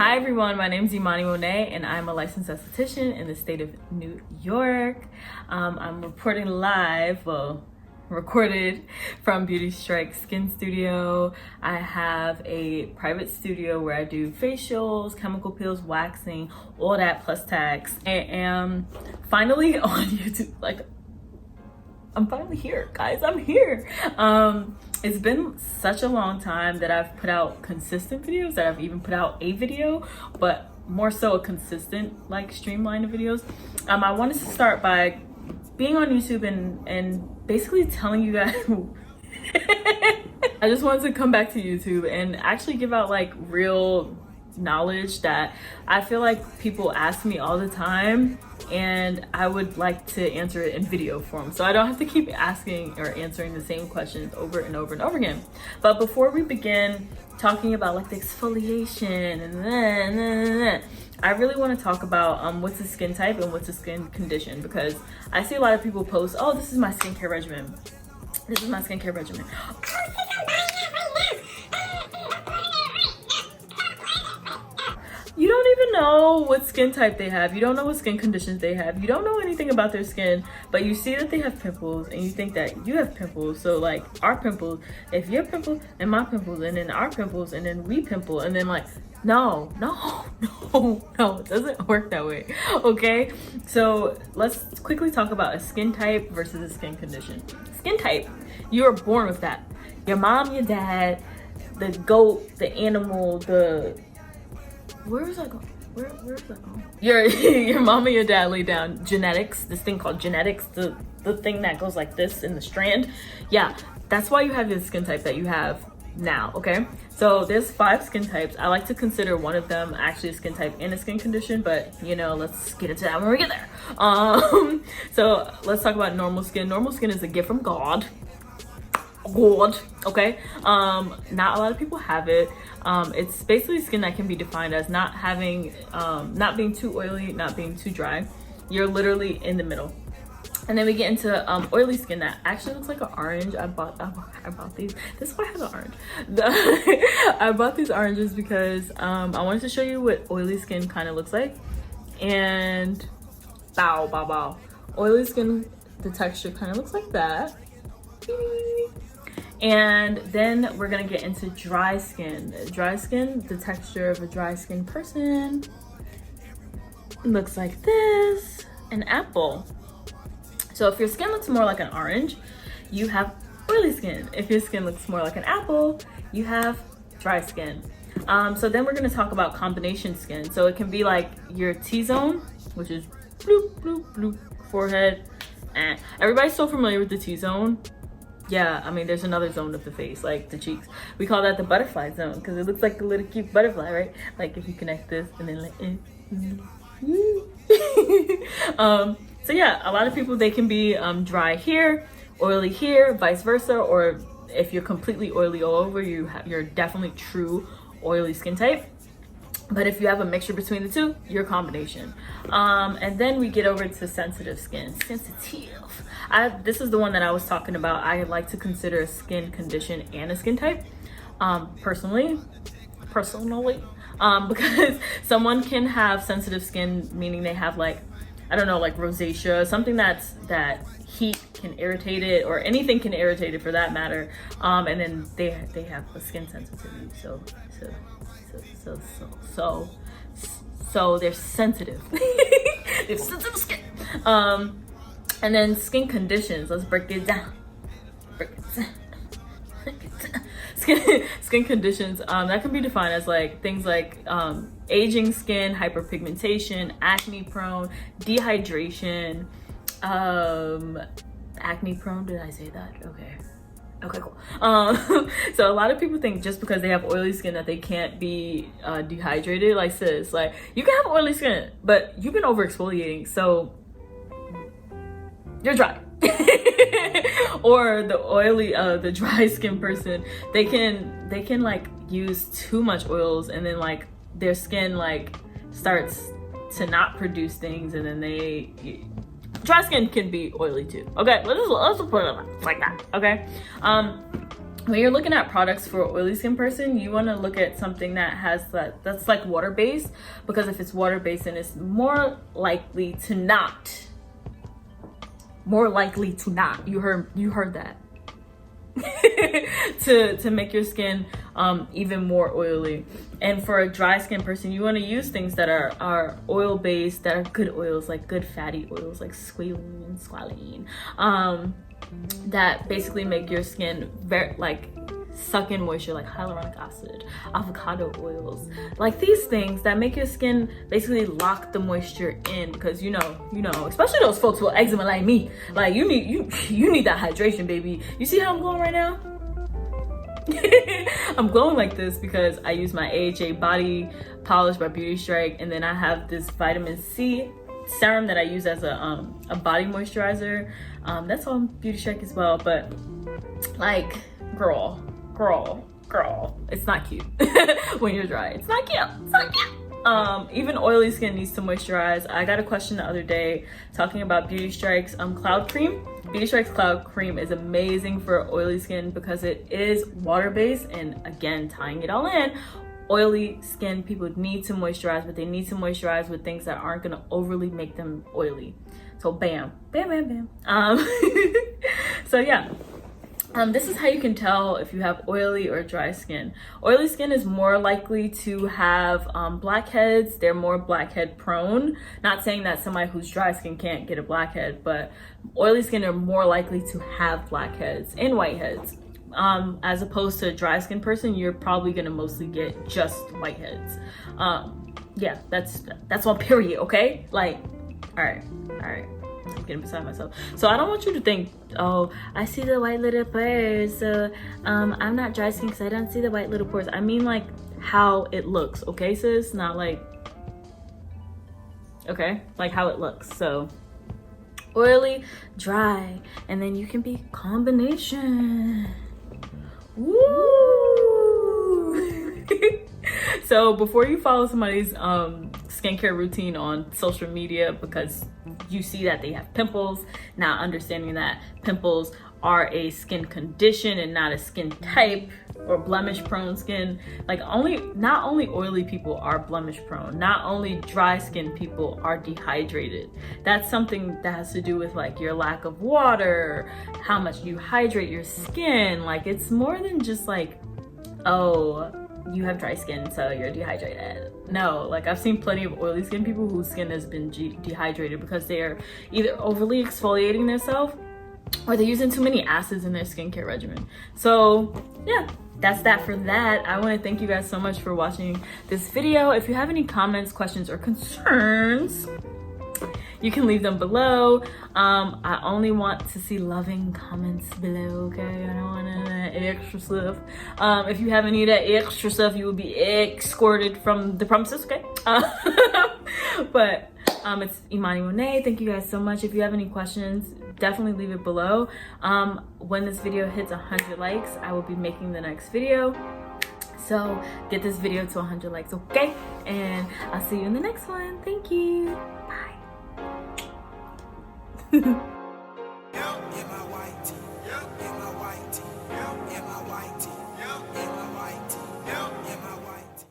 Hi everyone, my name is Emani Mone and I'm a licensed esthetician in the state of New York. I'm reporting live, recorded from Beauty Strike Skin Studio. I have a private studio where I do facials, chemical peels, waxing, all that plus tax. I am finally on YouTube. I'm finally here, guys. I'm here. It's been such a long time that I've put out consistent videos, that I've even put out a video, but more so a consistent, streamline of videos. I wanted to start by being on YouTube and basically telling you guys I just wanted to come back to YouTube and actually give out real knowledge that I feel like people ask me all the time, and I would like to answer it in video form so I don't have to keep asking or answering the same questions over and over and over again. But before we begin talking about the exfoliation and then I really want to talk about what's a skin type and what's a skin condition, because I see a lot of people post, oh, this is my skincare regimen. This is my skincare regimen. You don't even know what skin type they have. You don't know what skin conditions they have. You don't know anything about their skin, but you see that they have pimples and you think that you have pimples. So our pimples, if your pimples and my pimples and then our pimples and then we pimple and then no, it doesn't work that way. Okay, so let's quickly talk about a skin type versus a skin condition. Skin type, you are born with that. Your mom, your dad, the goat, the animal, where's that going? Where's that going? Your mom and your dad lay down genetics, this thing called genetics, the thing that goes like this in the strand. Yeah, that's why you have the skin type that you have now, okay? So there's 5 skin types. I like to consider one of them actually a skin type and a skin condition, but let's get into that when we get there. So let's talk about normal skin. Normal skin is a gift from God. Okay, not a lot of people have it. It's basically skin that can be defined as not not being too oily, not being too dry. You're literally in the middle. And then we get into oily skin that actually looks like an orange. I bought these. This is why I have an orange. I bought these oranges because I wanted to show you what oily skin kind of looks like. And bow. Oily skin, the texture kind of looks like that. And then we're gonna get into dry skin. Dry skin, the texture of a dry skin person looks like this, an apple. So if your skin looks more like an orange, you have oily skin. If your skin looks more like an apple, you have dry skin. So then we're gonna talk about combination skin. So it can be like your T-zone, which is bloop, bloop, bloop, forehead. Everybody's so familiar with the T-zone. Yeah, I mean, there's another zone of the face, like the cheeks. We call that the butterfly zone because it looks like a little cute butterfly, right? Like if you connect this and then so yeah, a lot of people, they can be dry here, oily here, vice versa. Or if you're completely oily all over, you're definitely true oily skin type. But if you have a mixture between the two, you're a combination. And then we get over to sensitive skin. Sensitive. This is the one that I was talking about. I like to consider a skin condition and a skin type. Personally, because someone can have sensitive skin, meaning they have rosacea, something that heat can irritate it, or anything can irritate it for that matter. And then they have a skin sensitivity. So they're sensitive. They have sensitive skin. And then skin conditions. Let's break it down. Skin conditions. That can be defined as things like aging skin, hyperpigmentation, acne prone, dehydration. Acne prone. Did I say that? Okay, cool. So a lot of people think just because they have oily skin that they can't be dehydrated. Sis, you can have oily skin, but you've been over exfoliating, so you're dry. Or the dry skin person, they can use too much oils, and then their skin starts to not produce things, and then dry skin can be oily too. Okay, let's put it like that. Okay, when you're looking at products for an oily skin person, you want to look at something that has that's like water based, because if it's water based, then it's more likely to not. You heard that. to make your skin even more oily. And for a dry skin person, you want to use things that are oil based, that are good oils, like good fatty oils like squalene and squalene, that basically make your skin very like suck in moisture, like hyaluronic acid, avocado oils, like these things that make your skin basically lock the moisture in. Because you know, especially those folks with eczema like me, like you need that hydration, baby. You see how I'm glowing right now? I'm glowing like this because I use my AHA body polish by Beauty Strike, and then I have this vitamin C serum that I use as a body moisturizer. That's on Beauty Strike as well. But like, girl, it's not cute when you're dry. It's not cute. Even oily skin needs to moisturize. I got a question the other day talking about Beauty Strike's cloud cream. Beauty Strike's cloud cream is amazing for oily skin because it is water-based, and again, tying it all in, oily skin people need to moisturize, but they need to moisturize with things that aren't going to overly make them oily. So bam. So yeah. This is how you can tell if you have oily or dry skin. Oily skin is more likely to have blackheads. They're more blackhead prone. Not saying that somebody who's dry skin can't get a blackhead, but oily skin are more likely to have blackheads and whiteheads. As opposed to a dry skin person, you're probably gonna mostly get just whiteheads. Yeah, that's on period, okay? Like, all right. I'm getting beside myself. So I don't want you to think, oh, I see the white little pores, so I'm not dry skin because I don't see the white little pores. I mean like how it looks, okay sis? Not like, okay, like how it looks. So oily, dry, and then you can be combination. Woo! So before you follow somebody's skincare routine on social media because you see that they have pimples, now understanding that pimples are a skin condition and not a skin type or blemish prone skin. Like not only oily people are blemish prone, not only dry skin people are dehydrated. That's something that has to do with like your lack of water, how much you hydrate your skin. Like it's more than just like, oh, you have dry skin so you're dehydrated. No, like I've seen plenty of oily skin people whose skin has been dehydrated because they are either overly exfoliating themselves or they're using too many acids in their skincare regimen. So yeah, that's that for that. I want to thank you guys so much for watching this video. If you have any comments, questions, or concerns, you can leave them below. I only want to see loving comments below, okay? I don't want any extra stuff. If you have any of that extra stuff, you will be escorted from the premises, okay? But it's Emani Mone. Thank you guys so much. If you have any questions, definitely leave it below. When this video hits 100 likes, I will be making the next video. So get this video to 100 likes, okay? And I'll see you in the next one. Thank you. Bye.